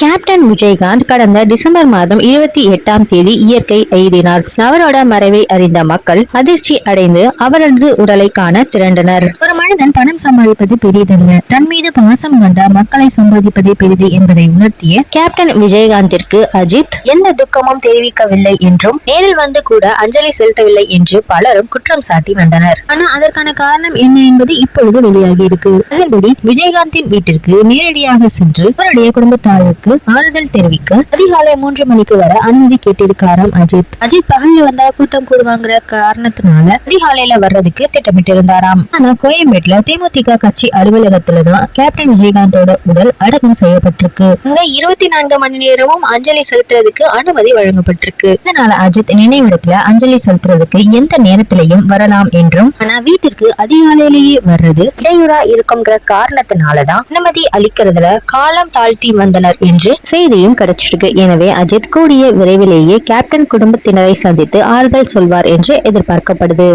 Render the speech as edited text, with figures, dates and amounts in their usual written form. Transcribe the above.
Captain Vijayakanth கடந்த December மாதம் 28ஆம் தேதி இயற்கை எய்தினார். அவரோட மறைவை அறிந்த மக்கள் அதிர்ச்சி அடைந்து அவரது உடலை காண திரண்டனர். ஒரு மனிதன் பணம் சம்பாதிப்பது பெரிதல்ல, தன் மீது பாசம் கொண்ட மக்களை சம்பாதிப்பதே பெரிது என்பதை உணர்த்திய கேப்டன் விஜயகாந்திற்கு அஜித் எந்த துக்கமும் தெரிவிக்கவில்லை என்றும் நேரில் வந்து கூட அஞ்சலி செலுத்தவில்லை என்று பலரும் குற்றம் சாட்டி வந்தனர். ஆனா அதற்கான காரணம் என்ன என்பது இப்பொழுது வெளியாகி இருக்கு. அதன்படி விஜயகாந்தின் வீட்டிற்கு நேரடியாக சென்று அவருடைய குடும்பத்தாருக்கு ஆறுதல் தெரிவிக்க அதிகாலை 3 மணிக்கு வர அனுமதி கேட்டிருக்காராம் அஜித். பகல்ல வந்தா கூட்டம் கூடுவாங்கிற காரணத்தினால அதிகாலையில வர்றதுக்கு திட்டமிட்டிருந்தாராம். ஆனா கோயம்பேட்டுல தேமுதிக கட்சி அலுவலகத்துலதான் கேப்டன் விஜயகாந்தோட உடல் அடக்கம் செய்யப்பட்டிருக்கு. அங்க 24 மணி நேரமும் அஞ்சலி செலுத்துறதுக்கு அனுமதி வழங்கப்பட்டிருக்கு. இதனால அஜித் நினைவிடத்துல அஞ்சலி செலுத்துறதுக்கு எந்த நேரத்திலையும் வரலாம் என்றும், ஆனா வீட்டிற்கு அதிகாலையிலேயே வர்றது இடையூறா இருக்குங்கிற காரணத்தினாலதான் அனுமதி அளிக்கிறதுல காலம் தாழ்த்தி வந்தனர் என்று செய்தியும் கிடைச்சிருக்கு. எனவே அஜித் கூடிய விரைவிலேயே கேப்டன் குடும்பத்தினரை சந்தித்து ஆறுதல் சொல்வார் என்று எதிர்பார்க்கப்படுது.